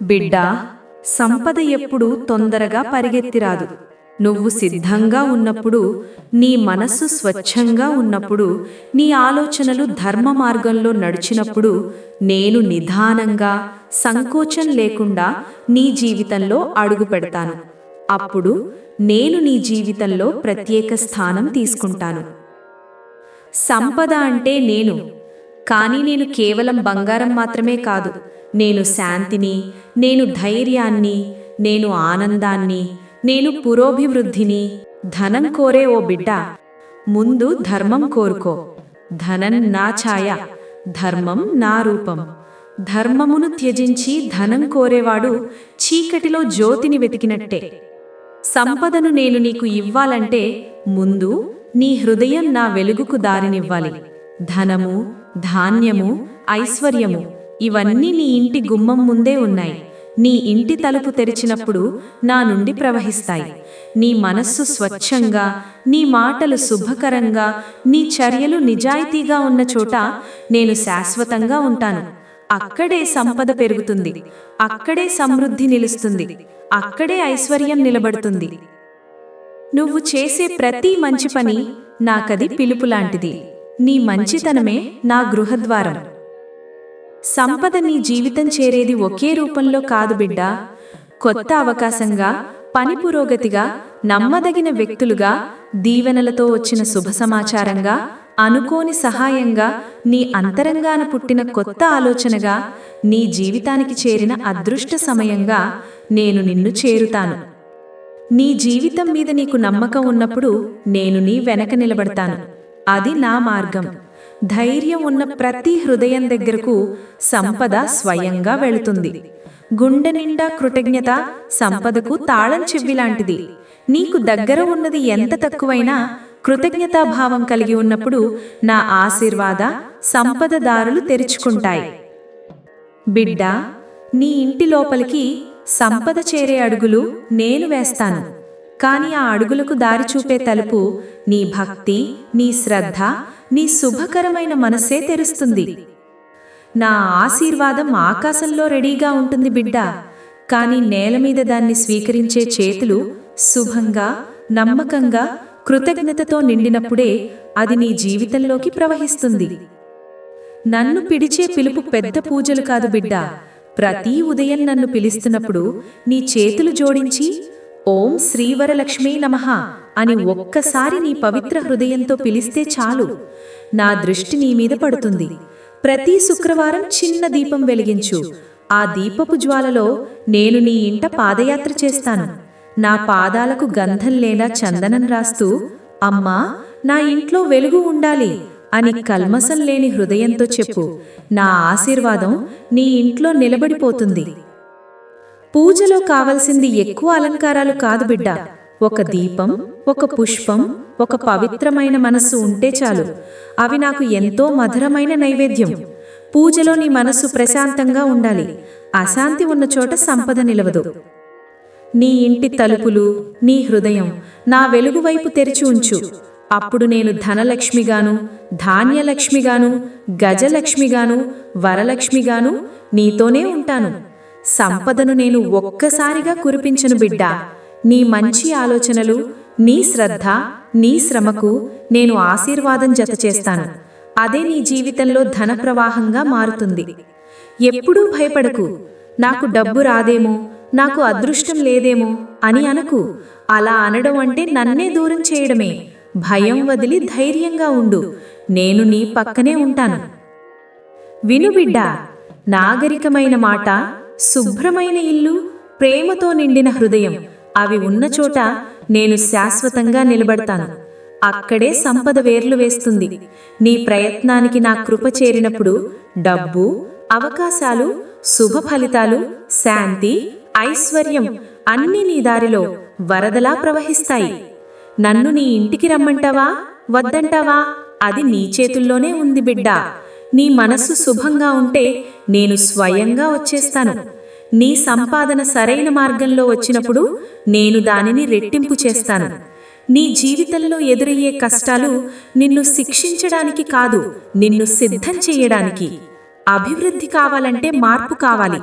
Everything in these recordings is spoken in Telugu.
బిడ్డా, సంపద ఎప్పుడూ తొందరగా పరిగెత్తిరాదు. నువ్వు సిద్ధంగా ఉన్నప్పుడు, నీ మనస్సు స్వచ్ఛంగా ఉన్నప్పుడు, నీ ఆలోచనలు ధర్మ మార్గంలో నడిచినప్పుడు, నేను నిదానంగా, సంకోచం లేకుండా నీ జీవితంలో అడుగు పెడతాను. అప్పుడు నేను నీ జీవితంలో ప్రత్యేక స్థానం తీసుకుంటాను. సంపద అంటే నేను, కానీ నేను కేవలం బంగారం మాత్రమే కాదు. నేను శాంతిని, నేను ధైర్యాన్ని, నేను ఆనందాన్ని, నేను పురోభివృద్ధిని. ధనం కోరే ఓ బిడ్డ, ముందు ధర్మం కోరుకో. ధనం నా ఛాయ, ధర్మం నా రూపం. ధర్మమును త్యజించి ధనం కోరేవాడు చీకటిలో జ్యోతిని వెతికినట్టే. సంపదను నేను నీకు ఇవ్వాలంటే ముందు నీ హృదయం నా వెలుగుకు దారినివ్వాలి. ధనము, ధాన్యము, ఐశ్వర్యము ఇవన్నీ నీ ఇంటి గుమ్మం ముందే ఉన్నాయి. నీ ఇంటి తలుపు తెరిచినప్పుడు నా నుండి ప్రవహిస్తాయి. నీ మనస్సు స్వచ్ఛంగా, నీ మాటలు శుభకరంగా, నీ చర్యలు నిజాయితీగా ఉన్న చోట నేను శాశ్వతంగా ఉంటాను. అక్కడే సంపద పెరుగుతుంది, అక్కడే సమృద్ధి నిలుస్తుంది, అక్కడే ఐశ్వర్యం నిలబడుతుంది. నువ్వు చేసే ప్రతి మంచి పని నాకది పిలుపులాంటిది. నీ మంచితనమే నా గృహద్వారం. సంపద నీ జీవితం చేరేది ఒకే రూపంలో కాదు బిడ్డా. కొత్త అవకాశంగా, పని పురోగతిగా, నమ్మదగిన వ్యక్తులుగా, దీవెనలతో వచ్చిన శుభ సమాచారంగా, అనుకోని సహాయంగా, నీ అంతరంగాన పుట్టిన కొత్త ఆలోచనగా, నీ జీవితానికి చేరిన అదృష్ట సమయంగా నేను నిన్ను చేరుతాను. నీ జీవితం మీద నీకు నమ్మకం ఉన్నప్పుడు నేను నీ వెనక నిలబడతాను. అది నా మార్గం. ధైర్యం ఉన్న ప్రతి హృదయం దగ్గరకు సంపద స్వయంగా వెళుతుంది. గుండె నిండా కృతజ్ఞత సంపదకు తాళం చెవిలాంటిది. నీకు దగ్గర ఉన్నది ఎంత తక్కువైనా కృతజ్ఞతాభావం కలిగి ఉన్నప్పుడు నా ఆశీర్వాద సంపద దారులు తెరుచుకుంటాయి. బిడ్డా, నీ ఇంటి లోపలికి సంపద చేరే అడుగులు నేను వేస్తాను. కాని ఆ అడుగులకు దారి చూపే తలుపు నీ భక్తి, నీ శ్రద్ధ, నీ శుభకరమైన మనస్సే తెరుస్తుంది. నా ఆశీర్వాదం ఆకాశంలో రెడీగా ఉంటుంది బిడ్డా, కాని నేల మీద దాన్ని స్వీకరించే చేతులు శుభంగా, నమ్మకంగా, కృతజ్ఞతతో నిండినప్పుడే అది నీ జీవితంలోకి ప్రవహిస్తుంది. నన్ను పిలిచే పిలుపు పెద్ద పూజలు కాదు బిడ్డా. ప్రతి ఉదయం నన్ను పిలుస్తున్నప్పుడు నీ చేతులు జోడించి ఓం శ్రీవరలక్ష్మీ నమః అని ఒక్కసారి నీ పవిత్ర హృదయంతో పిలిస్తే చాలు. నా దృష్టి నీ మీద పడుతుంది. ప్రతి శుక్రవారం చిన్న దీపం వెలిగించు. ఆ దీపపు జ్వాలలో నేను నీ ఇంట పాదయాత్ర చేస్తాను. నా పాదాలకు గంధం లేదా చందనం రాస్తూ, అమ్మా, నా ఇంట్లో వెలుగు ఉండాలి అని కల్మసం లేని హృదయంతో చెప్పు. నా ఆశీర్వాదం నీ ఇంట్లో నిలబడిపోతుంది. పూజలో కావలసింది ఎక్కువ అలంకారాలు కాదు బిడ్డా. ఒక దీపం, ఒక పుష్పం, ఒక పవిత్రమైన మనస్సు ఉంటే చాలు. అవి నాకు ఎంతో మధురమైన నైవేద్యం. పూజలో నీ మనస్సు ప్రశాంతంగా ఉండాలి. అశాంతి ఉన్న చోట సంపద నిలవదు. నీ ఇంటి తలుపులు, నీ హృదయం నా వెలుగు వైపు తెరిచి ఉంచు. అప్పుడు నేను ధనలక్ష్మిగాను, ధాన్యలక్ష్మిగాను, గజలక్ష్మిగాను, వరలక్ష్మిగాను నీతోనే ఉంటాను. సంపదను నేను ఒక్కసారిగా కురిపించను బిడ్డా. నీ మంచి ఆలోచనలు, నీ శ్రద్ధ, నీ శ్రమకు నేను ఆశీర్వాదం జత చేస్తాను. అదే నీ జీవితంలో ధన ప్రవాహంగా మారుతుంది. ఎప్పుడూ భయపడకు. నాకు డబ్బు రాదేమో, నాకు అదృష్టం లేదేమో అని అనకు. అలా అనడం అంటే నన్నే దూరం చేయడమే. భయం వదిలి ధైర్యంగా ఉండు. నేను నీ పక్కనే ఉంటాను. విను బిడ్డా, నాగరికమైన మాట, శుభ్రమైన ఇల్లు, ప్రేమతో నిండిన హృదయం అవి ఉన్న చోట నేను శాశ్వతంగా నిలబడతాను. అక్కడే సంపద వేర్లు వేస్తుంది. నీ ప్రయత్నానికి నా కృప చేరినప్పుడు డబ్బు, అవకాశాలు, శుభ ఫలితాలు, శాంతి, ఐశ్వర్యం అన్నీ నీ దారిలో వరదలా ప్రవహిస్తాయి. నన్ను నీ ఇంటికి రమ్మంటావా, వద్దంటావా? అది నీ చేతుల్లోనే ఉంది బిడ్డా. నీ మనస్సు శుభంగా ఉంటే నేను స్వయంగా వచ్చేస్తాను. నీ సంపాదన సరైన మార్గంలో వచ్చినప్పుడు నేను దానిని రెట్టింపు చేస్తాను. నీ జీవితంలో ఎదురయ్యే కష్టాలు నిన్ను శిక్షించడానికి కాదు, నిన్ను సిద్ధం చేయడానికి. అభివృద్ధి కావాలంటే మార్పు కావాలి.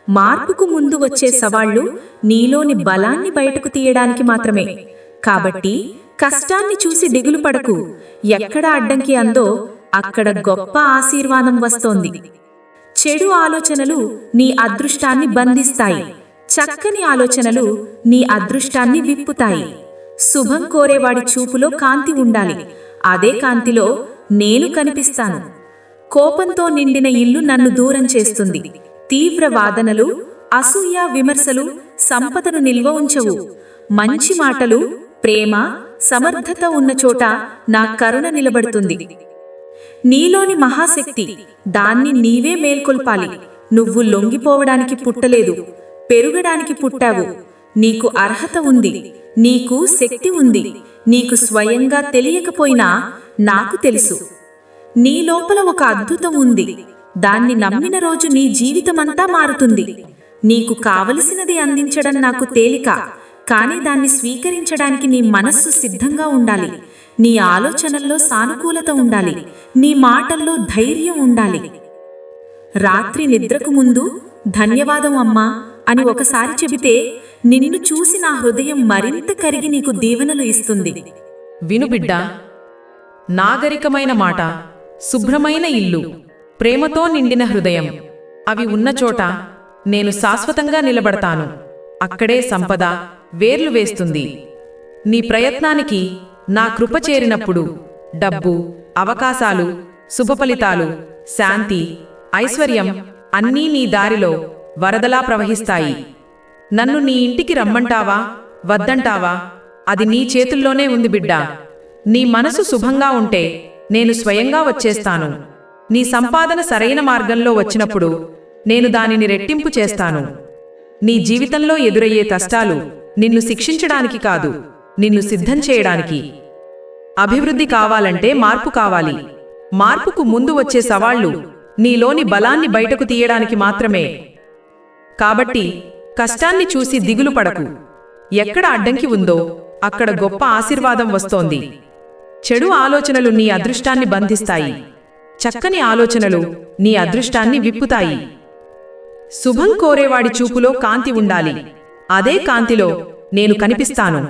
మార్పుకు ముందు వచ్చే సవాళ్లు నీలోని బలాన్ని బయటకు తీయడానికి మాత్రమే. కాబట్టి కష్టాన్ని చూసి దిగులు పడకు. ఎక్కడ అడ్డంకి అందో అక్కడ గొప్ప ఆశీర్వాదం వస్తోంది. చెడు ఆలోచనలు నీ అదృష్టాన్ని బంధిస్తాయి. చక్కని ఆలోచనలు నీ అదృష్టాన్ని విప్పుతాయి. శుభం కోరేవాడి చూపులో కాంతి ఉండాలి. అదే కాంతిలో నేను కనిపిస్తాను. కోపంతో నిండిన ఇల్లు నన్ను దూరం చేస్తుంది. తీవ్ర వాదనలు, అసూయ, విమర్శలు సంపదను నిల్వ ఉంచవు. మంచి మాటలు, ప్రేమ, సమర్థత ఉన్న చోట నా కరుణ నిలబడుతుంది. నీలోని మహాశక్తి, దాన్ని నీవే మేల్కొల్పాలి. నువ్వు లొంగిపోవడానికి పుట్టలేదు, పెరుగడానికి పుట్టావు. నీకు అర్హత ఉంది, నీకు శక్తి ఉంది. నీకు స్వయంగా తెలియకపోయినా నాకు తెలుసు. నీ లోపల ఒక అద్భుతం ఉంది. దాన్ని నమ్మిన రోజు నీ జీవితమంతా మారుతుంది. నీకు కావలసినది అందించడం నాకు తేలిక, కానీ దాన్ని స్వీకరించడానికి నీ మనస్సు సిద్ధంగా ఉండాలి. నీ ఆలోచనల్లో సానుకూలత ఉండాలి. నీ మాటల్లో ధైర్యం ఉండాలి. రాత్రి నిద్రకు ముందు ధన్యవాదం అమ్మా అని ఒకసారి చెబితే నిన్ను చూసి నా హృదయం మరింత కరిగి నీకు దీవెనలు ఇస్తుంది. విను బిడ్డా, నాగరికమైన మాట, శుభ్రమైన ఇల్లు, ప్రేమతో నిండిన హృదయం, అవి ఉన్న చోట నేను శాశ్వతంగా నిలబడతాను. అక్కడే సంపద వేర్లు వేస్తుంది. నీ ప్రయత్నానికి నా కృప చేరినప్పుడు డబ్బు, అవకాశాలు, శుభఫలితాలు, శాంతి, ఐశ్వర్యం అన్నీ నీ దారిలో వరదలా ప్రవహిస్తాయి. నన్ను నీ ఇంటికి రమ్మంటావా, వద్దంటావా, అది నీ చేతుల్లోనే ఉంది బిడ్డా. నీ మనసు శుభంగా ఉంటే నేను స్వయంగా వచ్చేస్తాను. నీ సంపాదన సరైన మార్గంలో వచ్చినప్పుడు నేను దానిని రెట్టింపు చేస్తాను. నీ జీవితంలో ఎదురయ్యే కష్టాలు నిన్ను శిక్షించడానికి కాదు, నిన్ను సిద్ధం చేయడానికి. అభివృద్ధి కావాలంటే మార్పు కావాలి. మార్పుకు ముందు వచ్చే సవాళ్లు నీలోని బలాన్ని బయటకు తీయడానికి మాత్రమే. కాబట్టి కష్టాన్ని చూసి దిగులు పడకు. ఎక్కడ అడ్డంకి ఉందో అక్కడ గొప్ప ఆశీర్వాదం వస్తోంది. చెడు ఆలోచనలు నీ అదృష్టాన్ని బంధిస్తాయి. చక్కని ఆలోచనలు నీ అదృష్టాన్ని విప్పుతాయి. శుభం కోరేవాడి చూపులో కాంతి ఉండాలి. అదే కాంతిలో నేను కనిపిస్తాను.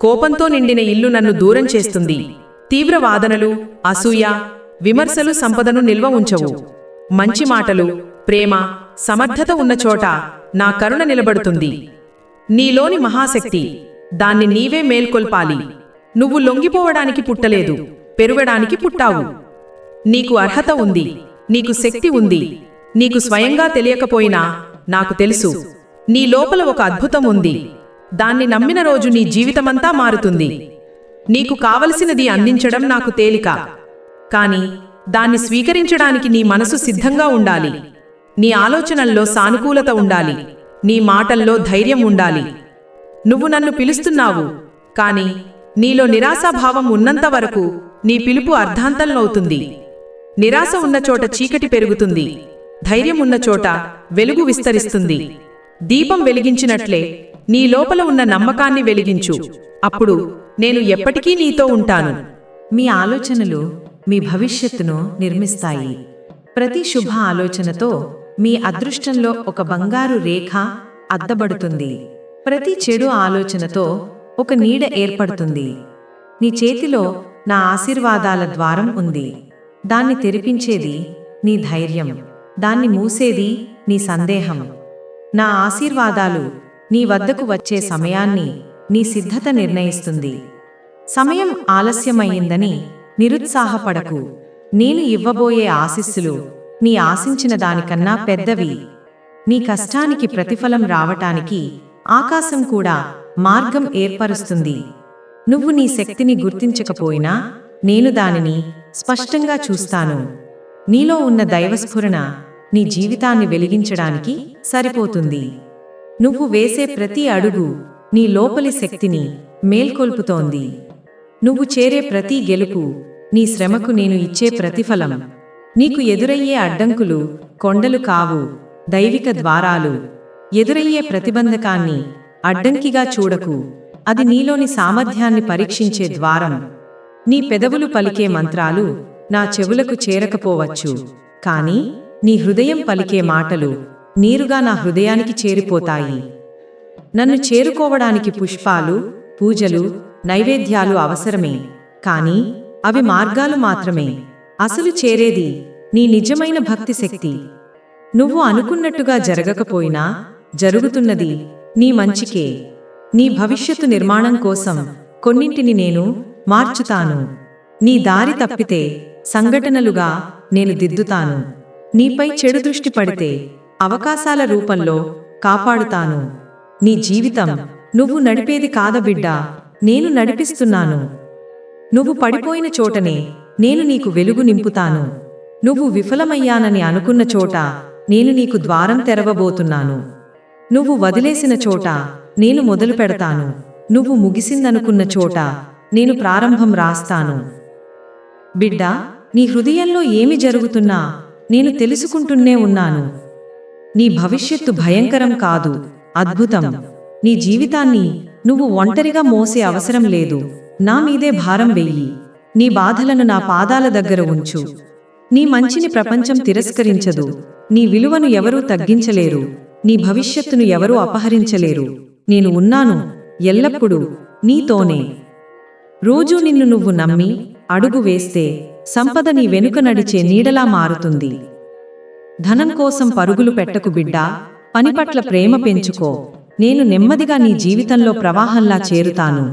కోపంతో నిండిన ఇల్లు నన్ను దూరం చేస్తుంది. తీవ్ర వాదనలు, అసూయ, విమర్శలు సంపదను నిల్వ ఉంచవు. మంచి మాటలు, ప్రేమ, సమర్థత ఉన్న చోట నా కరుణ నిలబడుతుంది. నీలోని మహాశక్తి, దాన్ని నీవే మేల్కొల్పాలి. నువ్వు లొంగిపోవడానికి పుట్టలేదు, పెరుగడానికి పుట్టావు. నీకు అర్హత ఉంది, నీకు శక్తి ఉంది. నీకు స్వయంగా తెలియకపోయినా నాకు తెలుసు. నీ లోపల ఒక అద్భుతం ఉంది. దాన్ని నమ్మిన రోజు నీ జీవితమంతా మారుతుంది. నీకు కావలసినది అందించడం నాకు తేలిక, కానీ దాన్ని స్వీకరించడానికి నీ మనసు సిద్ధంగా ఉండాలి. నీ ఆలోచనల్లో సానుకూలత ఉండాలి. నీ మాటల్లో ధైర్యం ఉండాలి. నువ్వు నన్ను పిలుస్తున్నావు, కానీ నీలో నిరాశాభావం ఉన్నంత వరకు నీ పిలుపు అర్ధాంతంలోవుతుంది. నిరాశ ఉన్న చోట చీకటి పెరుగుతుంది. ధైర్యం ఉన్న చోట వెలుగు విస్తరిస్తుంది. దీపం వెలిగించినట్లే నీ లోపల ఉన్న నమ్మకాన్ని వెలిగించు. అప్పుడు నేను ఎప్పటికీ నీతో ఉంటాను. మీ ఆలోచనలు మీ భవిష్యత్తును నిర్మిస్తాయి. ప్రతి శుభ ఆలోచనతో మీ అదృష్టంలో ఒక బంగారు రేఖ అద్దబడుతుంది. ప్రతి చెడు ఆలోచనతో ఒక నీడ ఏర్పడుతుంది. నీ చేతిలో నా ఆశీర్వాదాల ద్వారం ఉంది. దాన్ని తెరిపించేది నీ ధైర్యం, దాన్ని మూసేది నీ సందేహం. నా ఆశీర్వాదాలు నీ వద్దకు వచ్చే సమయాన్ని నీ సిద్ధత నిర్ణయిస్తుంది. సమయం ఆలస్యమయ్యిందని నిరుత్సాహపడకు. నేను ఇవ్వబోయే ఆశీస్సులు నీ ఆశించిన దానికన్నా పెద్దవి. నీ కష్టానికి ప్రతిఫలం రావటానికి ఆకాశం కూడా మార్గం ఏర్పరుస్తుంది. నువ్వు నీ శక్తిని గుర్తించకపోయినా నేను దానిని స్పష్టంగా చూస్తాను. నీలో ఉన్న దైవస్ఫురణ నీ జీవితాన్ని వెలిగించడానికి సరిపోతుంది. నువ్వు వేసే ప్రతి అడుగు నీ లోపలి శక్తిని మేల్కొల్పుతోంది. నువ్వు చేరే ప్రతి గెలుపు నీ శ్రమకు నేను ఇచ్చే ప్రతిఫలం. నీకు ఎదురయ్యే అడ్డంకులు కొండలు కావు, దైవిక ద్వారాలు. ఎదురయ్యే ప్రతిబంధకాన్ని అడ్డంకిగా చూడకు. అది నీలోని సామర్థ్యాన్ని పరీక్షించే ద్వారం. నీ పెదవులు పలికే మంత్రాలు నా చెవులకు చేరకపోవచ్చు, కానీ నీ హృదయం పలికే మాటలు నీరుగా నా హృదయానికి చేరిపోతాయి. నన్ను చేరుకోవడానికి పుష్పాలు, పూజలు, నైవేద్యాలు అవసరమే, కానీ అవి మార్గాలు మాత్రమే. అసలు చేరేది నీ నిజమైన భక్తి శక్తి. నువ్వు అనుకున్నట్టుగా జరగకపోయినా జరుగుతున్నది నీ మంచికే. నీ భవిష్యత్తు నిర్మాణం కోసం కొన్నింటిని నేను మార్చుతాను. నీ దారి తప్పితే సంఘటనలుగా నేను దిద్దుతాను. నీపై చెడు దృష్టి పడితే అవకాశాల రూపంలో కాపాడుతాను. నీ జీవితం నువ్వు నడిపేది కాదబిడ్డా, నేను నడిపిస్తున్నాను. నువ్వు పడిపోయిన చోటనే నేను నీకు వెలుగు నింపుతాను. నువ్వు విఫలమయ్యానని అనుకున్న చోట నేను నీకు ద్వారం తెరవబోతున్నాను. నువ్వు వదిలేసిన చోట నేను మొదలు పెడతాను. నువ్వు ముగిసిందనుకున్న చోట నేను ప్రారంభం రాస్తాను. బిడ్డా, నీ హృదయంలో ఏమి జరుగుతున్నా నేను తెలుసుకుంటూనే ఉన్నాను. నీ భవిష్యత్తు భయంకరం కాదు, అద్భుతం. నీ జీవితాన్ని నువ్వు ఒంటరిగా మోసే అవసరం లేదు. నా మీదే భారం వెయ్యి. నీ బాధలను నా పాదాల దగ్గర ఉంచు. నీ మంచిని ప్రపంచం తిరస్కరించదు. నీ విలువను ఎవరూ తగ్గించలేరు. నీ భవిష్యత్తును ఎవరూ అపహరించలేరు. నేను ఉన్నాను ఎల్లప్పుడూ నీతోనే. రోజూ నిన్ను నువ్వు నమ్మి అడుగు వేస్తే సంపద నీ వెనుక నడిచే నీడలా మారుతుంది. ధనం కోసం పరుగులు పెట్టకు బిడ్డా, పని పట్ల ప్రేమ పెంచుకో. నేను నెమ్మదిగా నీ జీవితంలో ప్రవాహంలా చేరుతాను.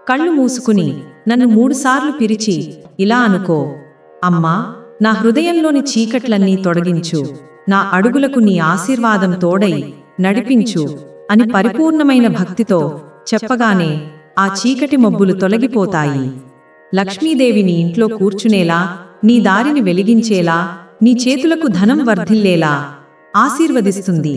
కళ్ళు మూసుకుని నన్ను 3 సార్లు పిలిచి ఇలా అనుకో: అమ్మా, నా హృదయంలోని చీకట్లన్నీ తొలగించు. నా అడుగులకు నీ ఆశీర్వాదం తోడై నడిపించు అని పరిపూర్ణమైన భక్తితో చెప్పగానే ఆ చీకటి మబ్బులు తొలగిపోతాయి. లక్ష్మీదేవి నీ ఇంట్లో కూర్చునేలా, నీ దారిని వెలిగించేలా, నీ చేతులకు ధనం వర్ధిల్లేలా ఆశీర్వదిస్తుంది.